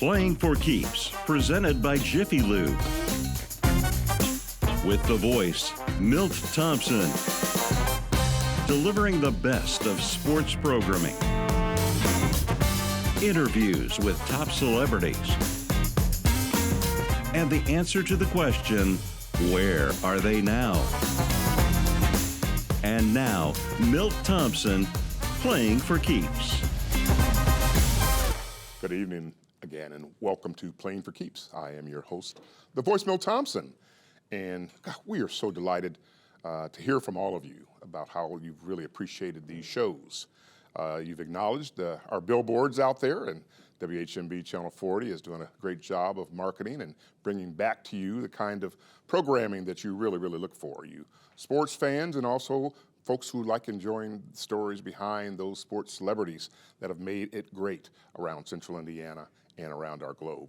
Playing for Keeps, presented by Jiffy Lube. With the voice, Milt Thompson. Delivering the best of sports programming. Interviews with top celebrities. And the answer to the question, where are they now? And now, Milt Thompson, Playing for Keeps. Good evening again, and welcome to Playing for Keeps. I am your host, the voice, Milt Thompson. And God, we are so delighted to hear from all of you about how you've really appreciated these shows. You've acknowledged our billboards out there, and WHMB Channel 40 is doing a great job of marketing and bringing back to you the kind of programming that you really, really look for. You sports fans and also folks who like enjoying stories behind those sports celebrities that have made it great around Central Indiana and around our globe.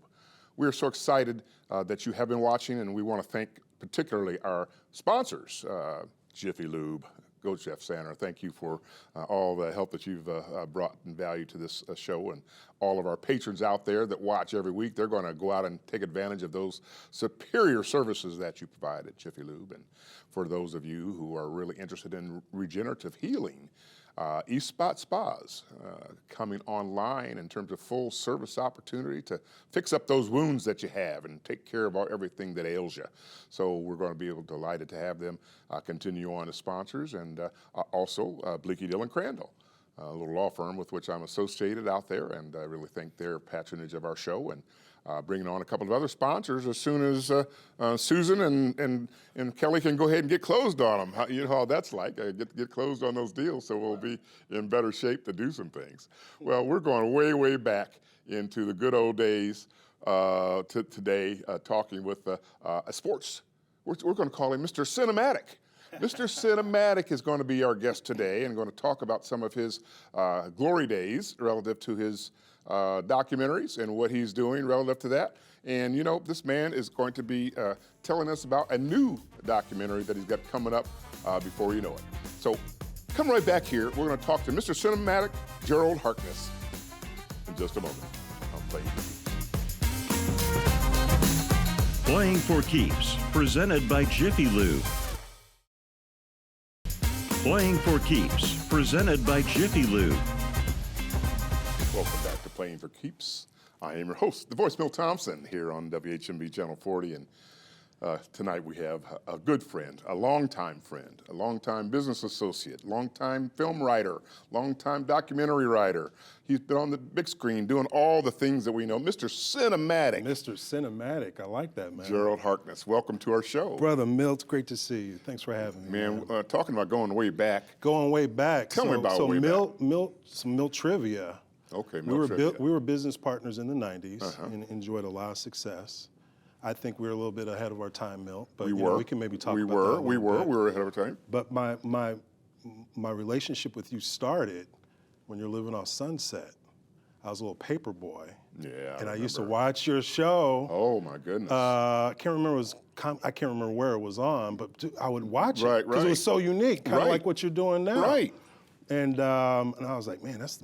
We are so excited that you have been watching, and we want to thank particularly our sponsors, Jiffy Lube. Go Jeff Sanner. Thank you for all the help that you've brought in value to this show, and all of our patrons out there that watch every week. They're going to go out and take advantage of those superior services that you provide at Jiffy Lube. And for those of you who are really interested in regenerative healing, East Spot Spas coming online in terms of full service opportunity to fix up those wounds that you have and take care of everything that ails you. So we're going to be delighted to have them continue on as sponsors, and also Bleaky Dillon Crandall, a little law firm with which I'm associated out there, and I really thank their patronage of our show, and bringing on a couple of other sponsors as soon as Susan and Kelly can go ahead and get closed on them. You know how that's like, get closed on those deals, so we'll be in better shape to do some things. Well, we're going way, way back into the good old days today, talking with sports. We're going to call him Mr. Cinematic. Mr. Cinematic is going to be our guest today and going to talk about some of his glory days relative to his documentaries and what he's doing relative to that. And you know, this man is going to be telling us about a new documentary that he's got coming up before you know it. So come right back here. We're going to talk to Mr. Cinematic, Gerald Harkness, in just a moment. I'm Playing for Keeps. Playing for Keeps, presented by Jiffy Lube. Playing for Keeps, presented by Jiffy Lube. Welcome back to Playing for Keeps. I am your host, the voice, Milt Thompson, here on WHMB Channel 40. And tonight we have a good friend, a longtime business associate, longtime film writer, longtime documentary writer. He's been on the big screen doing all the things that we know. Mr. Cinematic. Mr. Cinematic, I like that, man. Gerald Harkness, welcome to our show. Brother Milt, great to see you. Thanks for having me. Man, talking about going way back. Going way back. Tell me about way back. Some Milt trivia. Okay, We were business partners in the 90s and enjoyed a lot of success. I think we were a little bit ahead of our time, Milt, but we can maybe talk about that. We were ahead of our time. But my relationship with you started when you're living off Sunset. I was a little paper boy. Yeah. And I used to watch your show. Oh my goodness. I can't remember where it was on, but I would watch it because right. it was so unique, kind of like what you're doing now. Right. And I was like, man, that's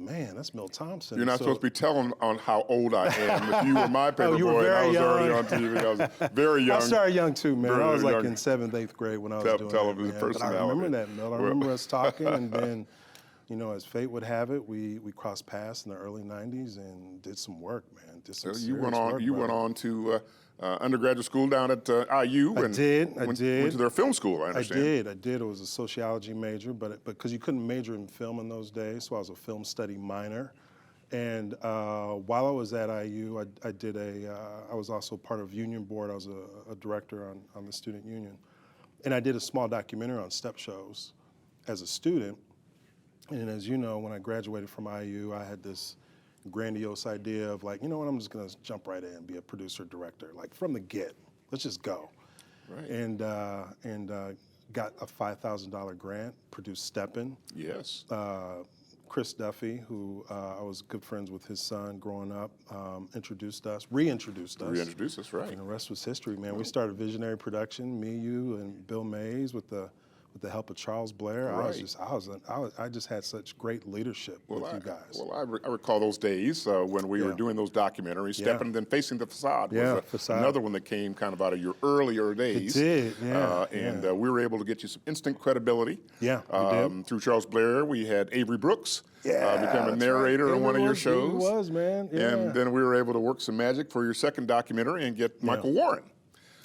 Milt Thompson. You're not supposed to be telling on how old I am. If you were my paper you were boy, and I was very already young. on TV. I was very young. I started young too, man. Very I was like young. in 7th, 8th grade when I was doing television that, man. But I personality. remember that, Milt. I remember us talking, and then, you know, as fate would have it, we crossed paths in the early 90s and did some work, man. Did some You went work. on to undergraduate school down at IU. I did. Went to their film school, I understand. I did. It was a sociology major, but because you couldn't major in film in those days, so I was a film study minor. And while I was at IU, I was also part of union board. I was a director on the student union. And I did a small documentary on step shows as a student. And as you know, when I graduated from IU, I had this grandiose idea of like, you know what, I'm just gonna jump right in and be a producer director, like from the get. Let's just go. Right. And got a $5,000 grant, produced Steppin'. Yes. Chris Duffy, who I was good friends with his son growing up, reintroduced us. Reintroduced us, right. And the rest was history, man. We started Visionary Production, me, you, and Bill Mays with the with the help of Charles Blair. Right. I just had such great leadership with you guys. I recall those days when we were doing those documentaries. Stepping and then Facing the Facade was another one that came kind of out of your earlier days. It did, and we were able to get you some instant credibility. Yeah, we did. Through Charles Blair, we had Avery Brooks become a narrator on one of your shows. He was, man. Yeah. And then we were able to work some magic for your second documentary and get Michael Warren.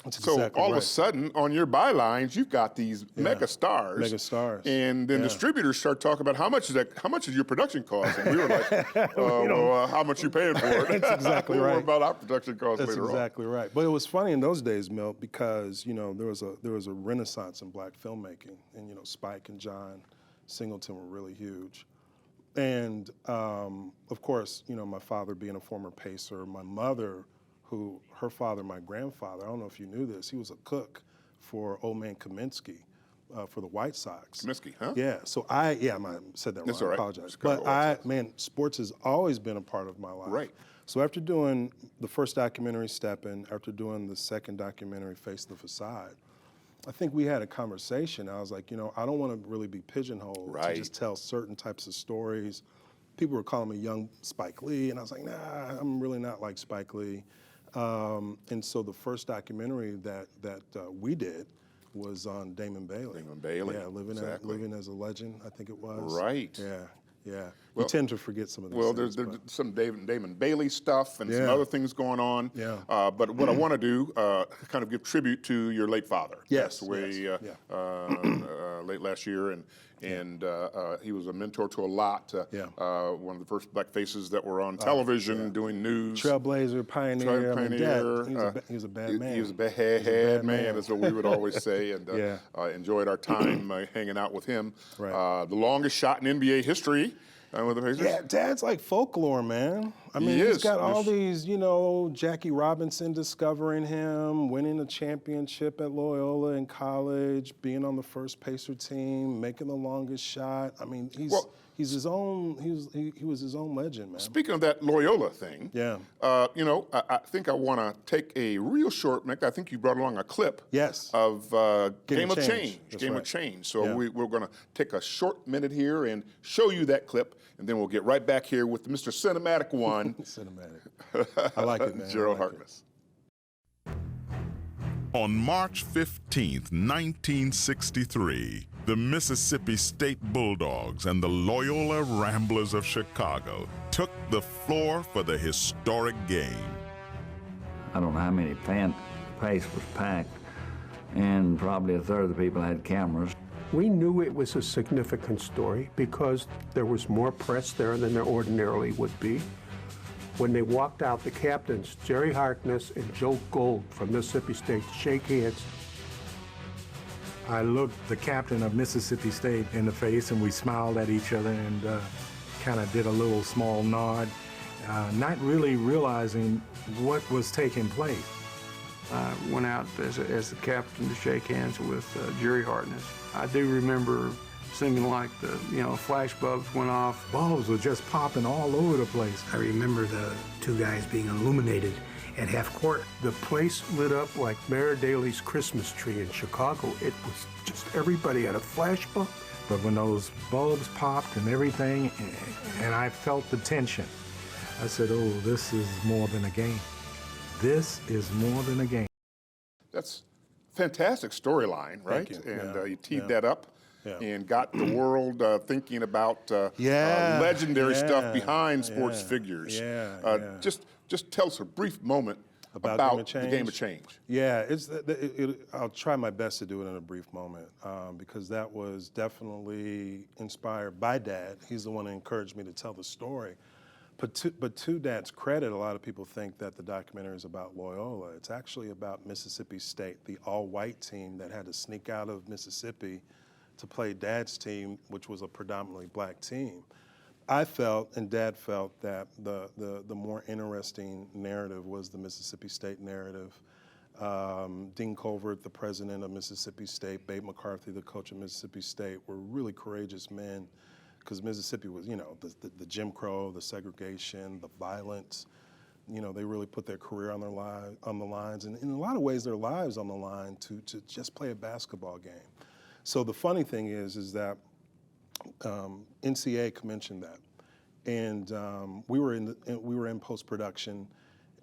That's So exactly all right. of a sudden, on your bylines, you've got these mega stars. Mega stars. And then distributors start talking about how much is your production cost? And we were like, well, how much you paying for it? That's exactly We'll right. worry about our production costs That's later exactly right. But it was funny in those days, Milt, because there was a renaissance in black filmmaking, and Spike and John Singleton were really huge. And of course, my father being a former pacer, my mother, her father, my grandfather, I don't know if you knew this, he was a cook for Old Man Kaminsky for the White Sox. Kaminsky, huh? Yeah, so I said that wrong, That's all right. I apologize. Chicago White But sports has always been a part of my life. Right. So after doing the first documentary, Steppin', after doing the second documentary, Face the Facade, I think we had a conversation. I was like, I don't want to really be pigeonholed to just tell certain types of stories. People were calling me young Spike Lee, and I was like, nah, I'm really not like Spike Lee. And so the first documentary that we did was on Damon Bailey. Damon Bailey, yeah, living as a legend, I think it was. Right. Yeah. We tend to forget some of these things. There's some Damon Bailey stuff and some other things going on. Yeah. But what I want to do, kind of give tribute to your late father. Yes. Passed away late last year, and he was a mentor to a lot. One of the first black faces that were on television doing news. Trailblazer, pioneer. I mean, Dad, he was a bad man. He was a bad man, is what we would always say, and enjoyed our time hanging out with him. Right. The longest shot in NBA history. With the Pacers. Yeah, Dad's like folklore, man. I mean, he's got all these, Jackie Robinson discovering him, winning a championship at Loyola in college, being on the first Pacer team, making the longest shot. I mean, he's his own. He was his own legend, man. Speaking of that Loyola thing, I think I want to take a real short. I think you brought along a clip. Yes. Of Game of Change. That's Game right. of Change. So we're going to take a short minute here and show you that clip, and then we'll get right back here with Mr. Cinematic One. Cinematic. I like it, man. Gerald Harkness. On March 15th, 1963, the Mississippi State Bulldogs and the Loyola Ramblers of Chicago took the floor for the historic game. I don't know how many Pace was packed, and probably a third of the people had cameras. We knew it was a significant story because there was more press there than there ordinarily would be. When they walked out, the captains, Jerry Harkness and Joe Gold from Mississippi State, to shake hands. I looked the captain of Mississippi State in the face, and we smiled at each other and kind of did a little small nod, not really realizing what was taking place. I went out as the captain to shake hands with Jerry Harkness. I do remember seeming like the flash bulbs went off. Bulbs were just popping all over the place. I remember the two guys being illuminated at half court. The place lit up like Mayor Daley's Christmas tree in Chicago. It was just everybody had a flash bulb. But when those bulbs popped and everything, and I felt the tension, I said, oh, this is more than a game. This is more than a game. That's a fantastic storyline, right? Thank you. And you teed that up and got the world thinking about legendary stuff behind sports figures. Just tell us a brief moment about the Game of Change. Yeah, I'll try my best to do it in a brief moment because that was definitely inspired by Dad. He's the one who encouraged me to tell the story. But to Dad's credit, a lot of people think that the documentary is about Loyola. It's actually about Mississippi State, the all-white team that had to sneak out of Mississippi to play Dad's team, which was a predominantly black team. I felt, and Dad felt, that the more interesting narrative was the Mississippi State narrative. Dean Colvert, the president of Mississippi State, Babe McCarthy, the coach of Mississippi State, were really courageous men, because Mississippi was, the Jim Crow, the segregation, the violence. They really put their career on the lines, and in a lot of ways, their lives on the line to just play a basketball game. So the funny thing is that NCA commissioned that, and we were in post-production,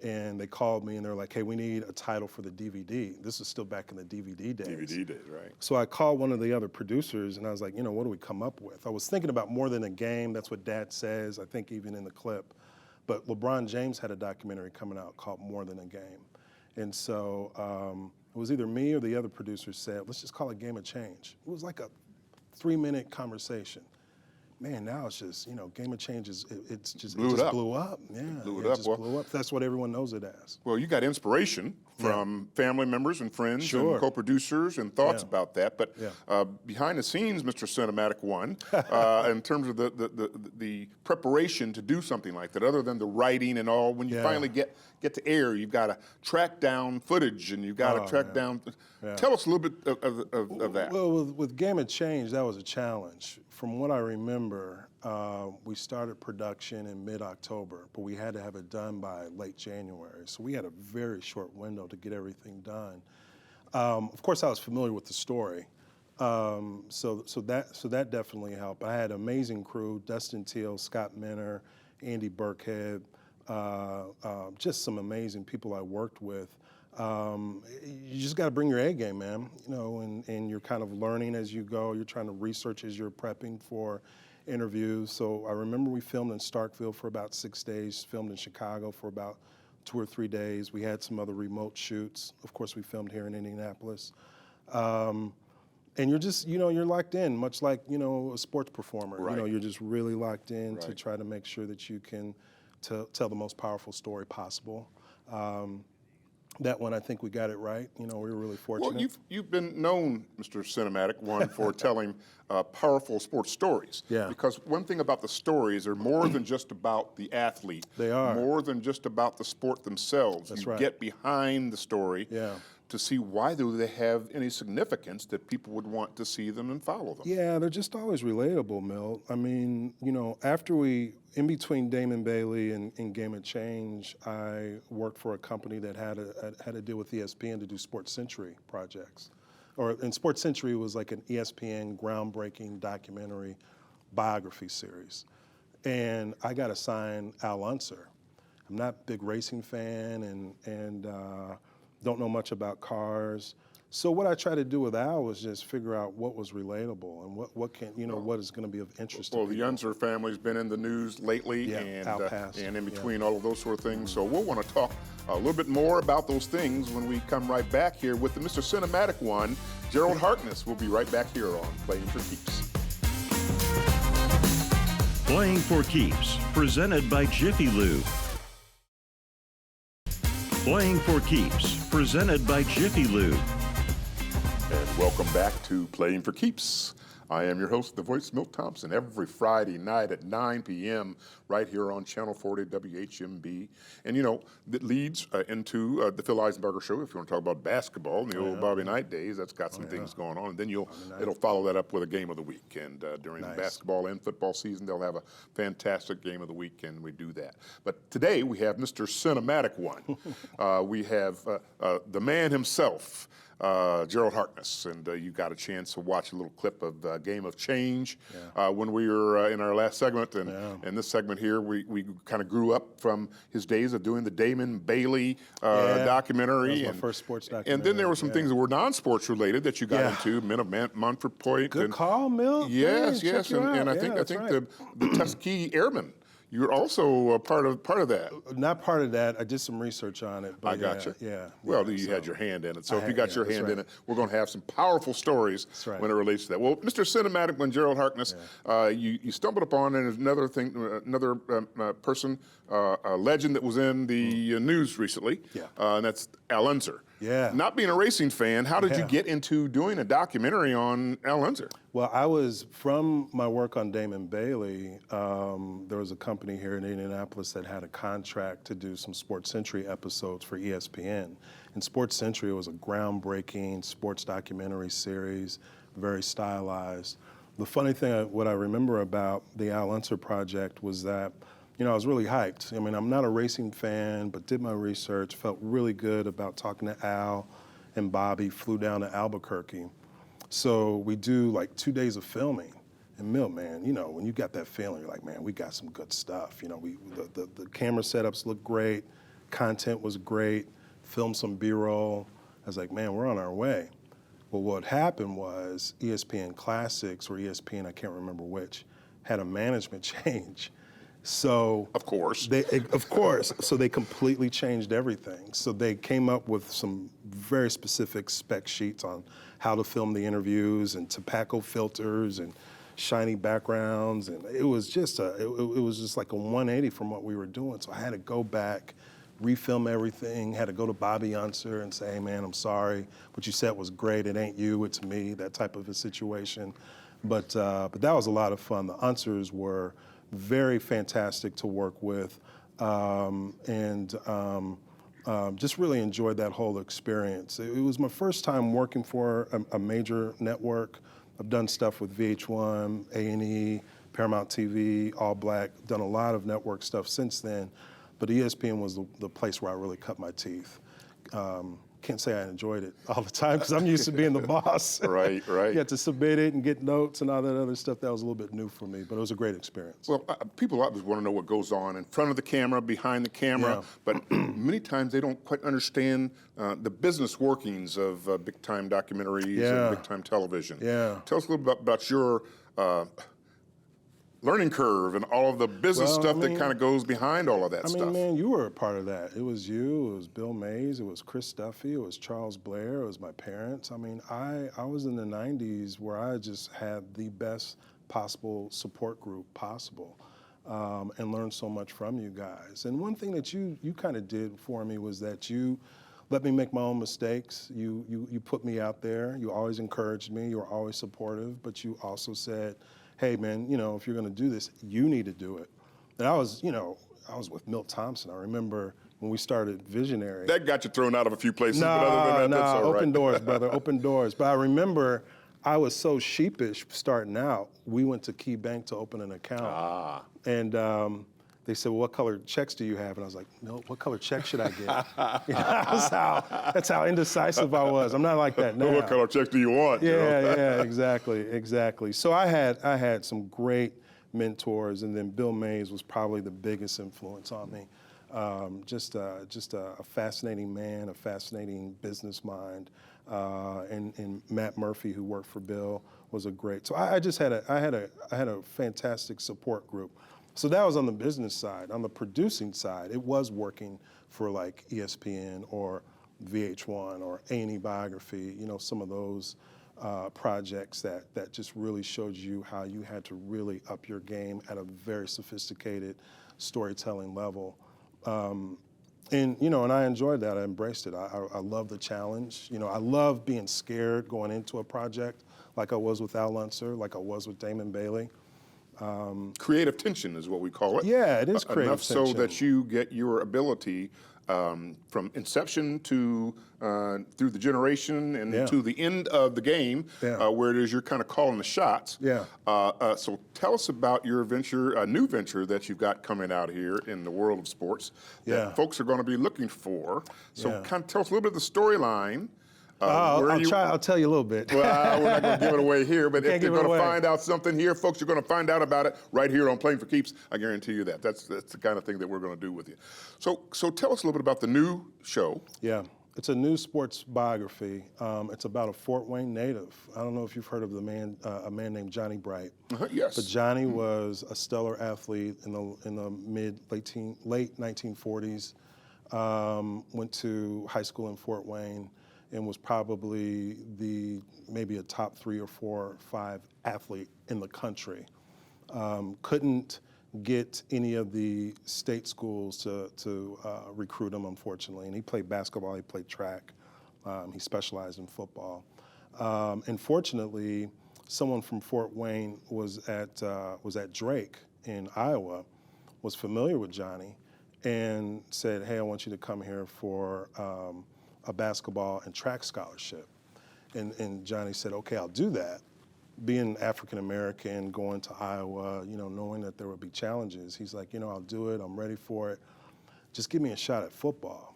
and they called me and they're like, "Hey, we need a title for the DVD." This is still back in the DVD days. DVD days, right? So I called one of the other producers and I was like, what do we come up with? I was thinking about More Than a Game. That's what Dad says, I think even in the clip. But LeBron James had a documentary coming out called More Than a Game. And so it was either me or the other producer said, let's just call it Game of Change. It was like a 3-minute conversation. Man, now it's just, Game of Change it just blew up. Yeah, Blew it it up. just Well, blew up. That's what everyone knows it as. Well, you got inspiration from family members and friends and co-producers and thoughts about that. But behind the scenes, Mr. Cinematic One, in terms of the preparation to do something like that, other than the writing and all, when you finally get to air, you've got to track down footage and you've got to track down. Tell us a little bit of that. Well, with Game of Change, that was a challenge. From what I remember, we started production in mid-October, but we had to have it done by late January. So we had a very short window to get everything done. Of course, I was familiar with the story, so that definitely helped. I had an amazing crew: Dustin Teal, Scott Minner, Andy Burkhead, just some amazing people I worked with. You just got to bring your A game, man. And you're kind of learning as you go. You're trying to research as you're prepping for interviews. So I remember we filmed in Starkville for about 6 days, filmed in Chicago for about 2 or 3 days. We had some other remote shoots. Of course, we filmed here in Indianapolis. And you're just, you're locked in, much like, a sports performer. Right. You're just really locked in to try to make sure that you can tell the most powerful story possible. That one, I think we got it right. We were really fortunate. Well, you've been known, Mr. Cinematic One, for telling powerful sports stories. Yeah. Because one thing about the stories, they're more than just about the athlete. They are. More than just about the sport themselves. That's you right. get behind the story to see why do they have any significance that people would want to see them and follow them. Yeah, they're just always relatable, Milt. I mean, in between Damon Bailey and Game of Change, I worked for a company that had to deal with ESPN to do Sports Century projects. And Sports Century was like an ESPN groundbreaking documentary biography series. And I got assigned Al Unser. I'm not a big racing fan and don't know much about cars. So what I tried to do with Al was just figure out what was relatable and what is going to be of interest to people. The Unser family's been in the news lately, and in between all of those sort of things. So we'll want to talk a little bit more about those things when we come right back here with the Mr. Cinematic One, Gerald Harkness. We'll be right back here on Playing for Keeps. Playing for Keeps, presented by Jiffy Lube. Playing for Keeps, presented by Jiffy Lube. And welcome back to Playing for Keeps. I am your host, The Voice, Milt Thompson, every Friday night at 9 p.m. right here on Channel 40 WHMB. And that leads into the Phil Eisenberger Show. If you want to talk about basketball in the old Bobby Knight days, that's got some things going on. And then it'll follow that up with a game of the week. And during the basketball and football season, they'll have a fantastic game of the week, and we do that. But today we have Mr. Cinematic One. We have the man himself, Gerald Harkness, and you got a chance to watch a little clip of Game of Change when we were in our last segment. And in this segment here, we kind of grew up from his days of doing the Damon Bailey documentary. That was my first sports documentary. And then there were some things that were non-sports related that you got into, Men of Montford Point. Good call, Milt. Yes. And I think the Tuskegee Airmen. You're also a part of that. Not part of that. I did some research on it. But I got you. Yeah. Well, you had your hand in it. So if you got your hand in it, we're going to have some powerful stories when it relates to that. Well, Mr. Cinematic One, Gerald Harkness, you stumbled upon another person, a legend that was in the news recently, and that's Al Unser. Yeah. Not being a racing fan, how did you get into doing a documentary on Al Unser? Well, I was, from my work on Damon Bailey, there was a company here in Indianapolis that had a contract to do some Sports Century episodes for ESPN. And Sports Century was a groundbreaking sports documentary series, very stylized. The funny thing, what I remember about the Al Unser project was that, I was really hyped. I mean, I'm not a racing fan, but did my research, felt really good about talking to Al and Bobby, flew down to Albuquerque. So we do like 2 days of filming. And Milt, man, you know, when you got that feeling, you're like, man, we got some good stuff. You know, the camera setups look great, content was great, filmed some B-roll. I was like, man, we're on our way. Well, what happened was ESPN Classics, or ESPN, I can't remember which, had a management change. So Of course. So they completely changed everything. So they came up with some very specific spec sheets on how to film the interviews and tobacco filters and shiny backgrounds, and it was just like a 180 from what we were doing. So I had to go back, refilm everything, had to go to Bobby Unser and say, hey man, I'm sorry, what you said was great, it ain't you, it's me, that type of a situation. But that was a lot of fun. The Unsers were very fantastic to work with, and just really enjoyed that whole experience. It was my first time working for a major network. I've done stuff with VH1, A&E, Paramount TV, All Black, done a lot of network stuff since then, but ESPN was the place where I really cut my teeth. Can't say I enjoyed it all the time because I'm used to being the boss. Right. You had to submit it and get notes and all that other stuff. That was a little bit new for me, but it was a great experience. Well, people always want to know what goes on in front of the camera, behind the camera, but many times they don't quite understand the business workings of big-time documentaries and big-time television. Yeah. Tell us a little bit about your learning curve and all of the business stuff that kind of goes behind all of that stuff. I mean, man, you were a part of that. It was you, it was Bill Mays, it was Chris Duffy, it was Charles Blair, it was my parents. I mean, I was in the 90s where I just had the best possible support group possible, and learned so much from you guys. And one thing that you kind of did for me was that you let me make my own mistakes. You put me out there. You always encouraged me. You were always supportive, but you also said, hey man, you know, if you're gonna do this, you need to do it. And I was with Milt Thompson. I remember when we started Visionary. That got you thrown out of a few places, but other than that, that's all right. Open doors, brother, open doors. But I remember I was so sheepish starting out. We went to Key Bank to open an account. And they said, well, what color checks do you have? And I was like, no, what color check should I get? You know, that's how indecisive I was. I'm not like that now. What color checks do you want? Yeah, exactly. So I had some great mentors, and then Bill Mays was probably the biggest influence on me. Just a fascinating man, a fascinating business mind, and Matt Murphy, who worked for Bill, was a great. So I had a fantastic support group. So that was on the business side. On the producing side, it was working for like ESPN or VH1 or A&E Biography, you know, some of those projects that just really showed you how you had to really up your game at a very sophisticated storytelling level. And, you know, and I enjoyed that. I embraced it. I love the challenge. You know, I love being scared going into a project like I was with Al Unser, like I was with Damon Bailey. Creative tension is what we call it. Yeah, it is creative tension. Enough so that you get your ability from inception to through the generation and to the end of the game, where it is you're kind of calling the shots. Yeah. So tell us about your venture, a new venture that you've got coming out here in the world of sports that folks are going to be looking for. So kind of tell us a little bit of the storyline. I'll tell you a little bit. Well, we're not going to give it away here, but if you're going to find out something here, folks are going to find out about it right here on Playing for Keeps. I guarantee you that. That's the kind of thing that we're going to do with you. So tell us a little bit about the new show. Yeah, it's a new sports biography. It's about a Fort Wayne native. I don't know if you've heard of a man named Johnny Bright. Yes. But Johnny was a stellar athlete in the late 1940s. Went to high school in Fort Wayne, and was probably maybe a top 3 or 4 or 5 athlete in the country. Couldn't get any of the state schools to recruit him, unfortunately. And he played basketball, he played track, he specialized in football. And fortunately, someone from Fort Wayne was at Drake in Iowa, was familiar with Johnny, and said, hey, I want you to come here for a basketball and track scholarship. And Johnny said, okay, I'll do that. Being African American, going to Iowa, you know, knowing that there would be challenges, he's like, you know, I'll do it, I'm ready for it. Just give me a shot at football.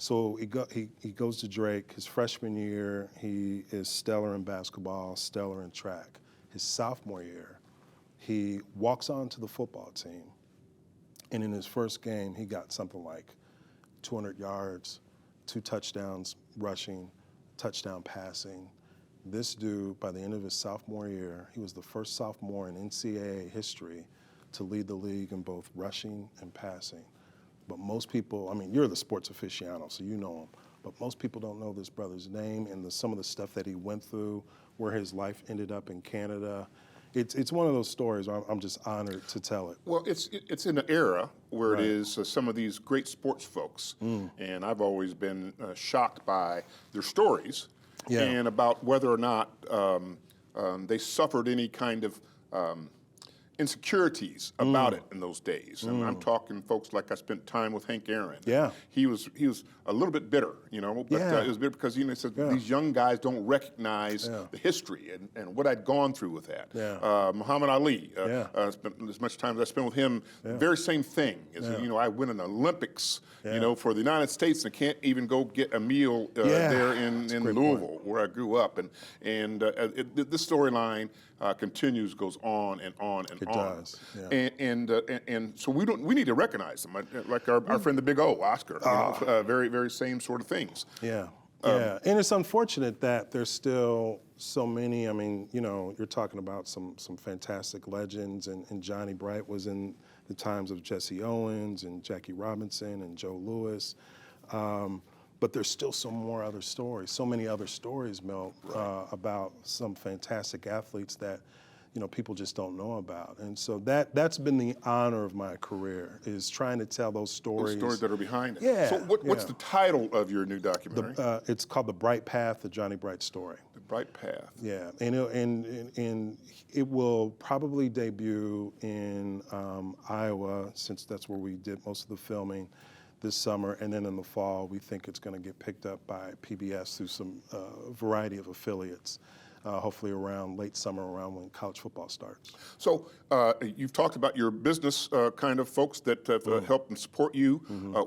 So he goes to Drake. His freshman year, he is stellar in basketball, stellar in track. His sophomore year, he walks onto the football team, and in his first game, he got something like 200 yards, 2 touchdowns rushing, touchdown passing. This dude, by the end of his sophomore year, he was the first sophomore in NCAA history to lead the league in both rushing and passing. But most people, I mean, you're the sports aficionado, so you know him, but most people don't know this brother's name and some of the stuff that he went through, where his life ended up in Canada. It's one of those stories where I'm just honored to tell it. Well, it's in an era where it is some of these great sports folks, and I've always been shocked by their stories and about whether or not they suffered any kind of insecurities about it in those days. And I'm talking folks like I spent time with Hank Aaron. Yeah. He was a little bit bitter, you know, but it was bitter because, you know, he said these young guys don't recognize the history and what I'd gone through with that. Muhammad Ali, spent as much time as I spent with him, very same thing. You know, I win an Olympics, you know, for the United States and can't even go get a meal there in Louisville, where I grew up. And this storyline continues, goes on and on and on. It does. And so we need to recognize them, like our friend the Big O, Oscar. You know, very same sort of things. And it's unfortunate that there's still so many. I mean, you know, you're talking about some fantastic legends, and Johnny Bright was in the times of Jesse Owens and Jackie Robinson and Joe Louis. But there's still so many other stories, Milt, about some fantastic athletes that, you know, people just don't know about. And so that's been the honor of my career, is trying to tell those stories. Those stories that are behind it. Yeah. So what's the title of your new documentary? It's called The Bright Path, The Johnny Bright Story. The Bright Path. Yeah, and it will probably debut in Iowa, since that's where we did most of the filming this summer, and then in the fall, we think it's going to get picked up by PBS through some variety of affiliates. Hopefully around late summer, around when college football starts. So you've talked about your business kind of folks that have helped and support you.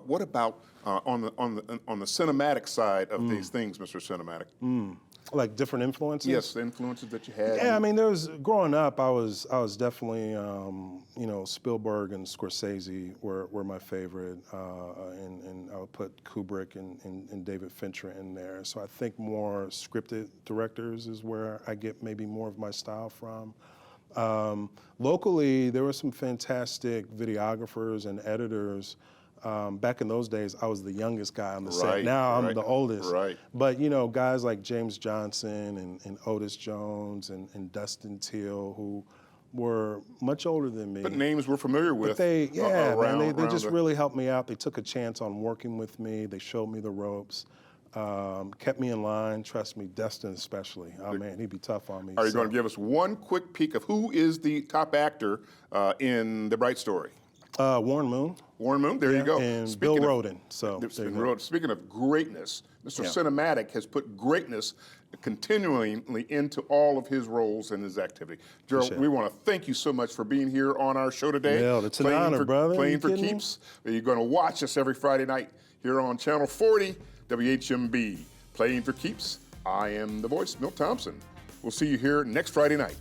What about on the cinematic side of these things, Mr. Cinematic? Like different influences? Yes, the influences that you had. Yeah, I mean, growing up, I was definitely, you know, Spielberg and Scorsese were my favorite, and I would put Kubrick and David Fincher in there. So I think more scripted directors is where I get maybe more of my style from. Locally, there were some fantastic videographers and editors. Back in those days, I was the youngest guy on the set. Now I'm the oldest. But, you know, guys like James Johnson and Otis Jones and Dustin Teal, who were much older than me. But names we're familiar with. But they just really helped me out. They took a chance on working with me. They showed me the ropes. Kept me in line, trust me, Dustin especially. Oh man, he'd be tough on me. Are you going to give us one quick peek of who is the top actor in The Bright Story? Warren Moon. Warren Moon, there you go. And Bill Rhoden. Speaking of greatness, Mr. Cinematic has put greatness continually into all of his roles and his activity. Gerald, we want to thank you so much for being here on our show today. Yeah, it's an honor, brother. Playing for Keeps. You're going to watch us every Friday night here on Channel 40, WHMB. Playing for Keeps. I am the voice, Milt Thompson. We'll see you here next Friday night.